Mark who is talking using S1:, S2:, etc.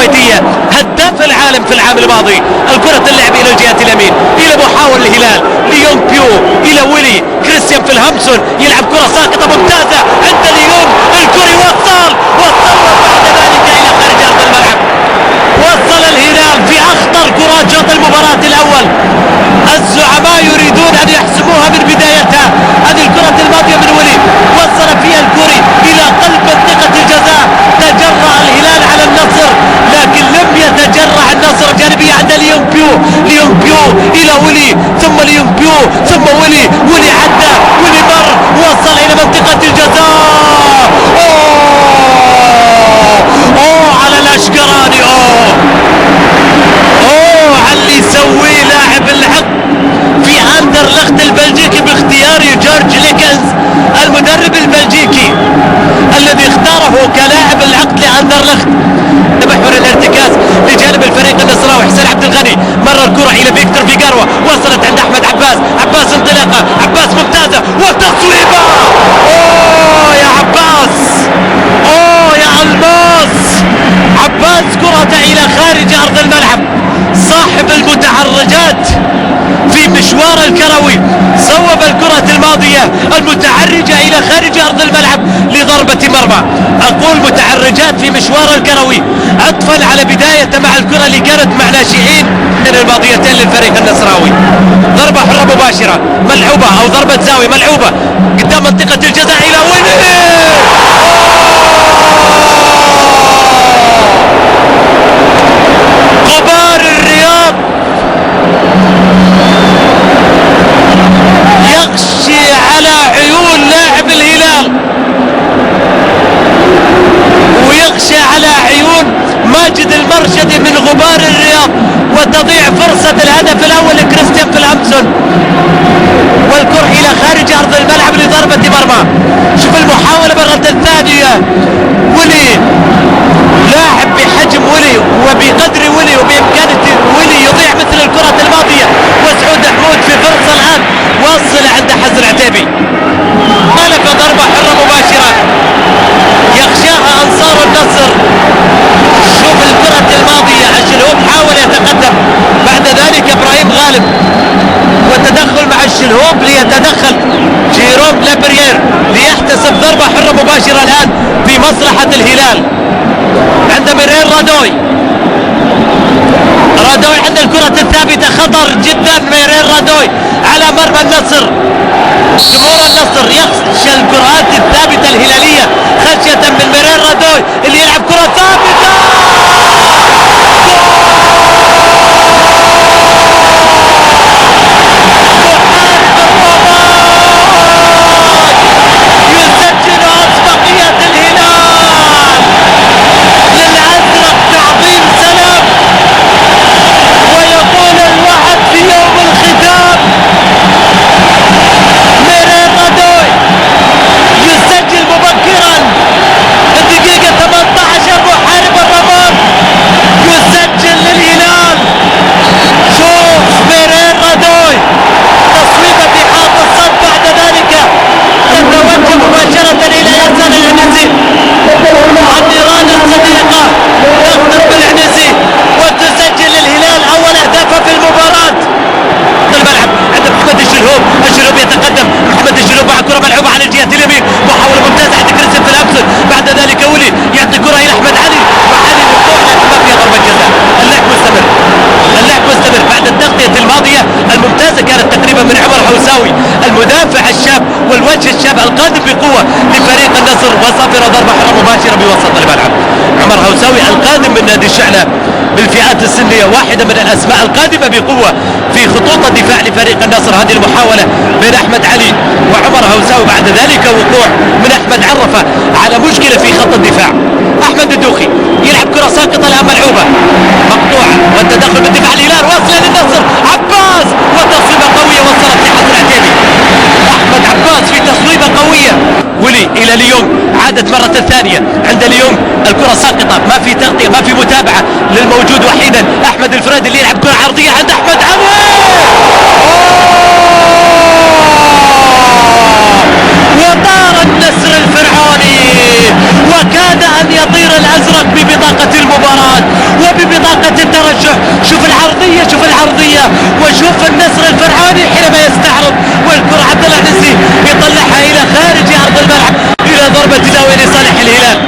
S1: الكويتية هداف العالم في العام الماضي. الكرة اللعب إلى الجهة اليمين إلى محاول الهلال ليونغ بيو إلى ويلي كريستيان فيلهامسون يلعب كرة ساقطة ممتازة عند ليونغ. الكرة وصل وبعد ذلك إلى خارج أرض الملعب. وصل الهلال في أخطر كرات شوط المباراة الأول. الزعماء يريدون أن يحسموها من بدايتها. هذه الكرة الماضية من ويلي وصل فيها الكرة إلى قلب منطقة الجزاء. تجرأ الهلال على النصر لكن لم يتجرأ النصر. جانبية عند ليونغ بيو إلى ويلي ثم ليونغ بيو ثم ويلي عدى ويلي مر وصل إلى منطقة الجزاء. على الأشقراني على اللي يسويه لاعب العقد في أندرلخت البلجيكي باختيار جورج ليكنز المدرب البلجيكي الذي اختاره كلاعب العقد لأندرلخت. محور الارتكاز لجانب الفريق النصراوي. حسين عبد الغني مر الكرة إلى فيكتور فيغاروا وصلت عند أحمد عباس انطلاقة عباس ممتازة وتصويبة. يا عباس يا الماس عباس كرة إلى خارج أرض الملعب. صاحب المتعرجات في مشوار الكروي صوب الكرة الماضية المتعرجة إلى خارج أرض الملعب لضربة مرمى. أقول متعرجات في مشوار الكروي عطفا على بداية مع الكرة اللي كانت مع ناشئين من الماضيتين للفريق النصراوي. ضربة حرة مباشرة ملعوبة أو ضربة زاوية ملعوبة قدام منطقة الجزاء إلى ويلي. غبار الرياض يغشي على عيون لاعب الهلال ويغشى على عيون ماجد المرشدي من غبار الرياض وتضيع فرصة الهدف الأول لكريستيان فيلهامسون والكرة إلى خارج أرض الملعب لضربة مرمى. شوف المحاولة مرة ثانية. ويلي لاعب بحجم ويلي وبقدر ويلي وبإمكانية ويلي يضيع مثل الكرة الماضية. وسعود حمود في فرصة الآن واصلة عند حسن عتيبي. طالب ضربة حرة مباشرة يخشاها أنصار النصر. شوف الكرة الماضية الشلهوب حاول يتقدم بعد ذلك إبراهيم غالب وتدخل مع الشلهوب ليتدخل جيروم لابريير ليحتسب ضربة حرة مباشرة الآن في مصلحة الهلال عند ميرين رادوي عند الكرة الثابتة. خطر جدا ميرين رادوي على مرمى النصر. جمهور النصر يخشى الكرات الثابتة الهلالية خشية من ميرين رادوي اللي يلعب كرة ثابتة. المدافع الشاب والوجه الشاب القادم بقوة لفريق النصر وصفر ضربة حرة مباشرة بوسط الملعب. عمر هوساوي القادم من نادي الشعلة بالفئات السنية واحدة من الأسماء القادمة بقوة في خطوط الدفاع لفريق النصر. هذه المحاولة بين أحمد علي وعمر هوساوي بعد ذلك وقوع من أحمد عرفة على مشكلة في خط الدفاع. أحمد الدوخي يلعب كرة ساقطة لها ملعوبة مقطوعة والتدخل بالدفاع الهلال واصلة للنصر. عباس وتصويبة قوية وصلت لحسن عتيبي. أحمد عباس في تصويبة قوية. ويلي إلى ليونغ عادت مرة ثانية عند ليونغ الكرة ساقطة ما في تغطية ما في متابعة للموجود وحيدا أحمد الفريدي اللي يلعب كرة عرضية عند أحمد علي. وطار النسر الفرعوني وكاد أن الاساطير الازرق ببطاقة المباراة وببطاقة الترشح. شوف العرضية، شوف العرضية، وشوف النسر الفرعوني حينما يستعرض، والكرة عبد الله العزي يطلعها الى خارج ارض الملعب الى ضربة زاوية لصالح الهلال.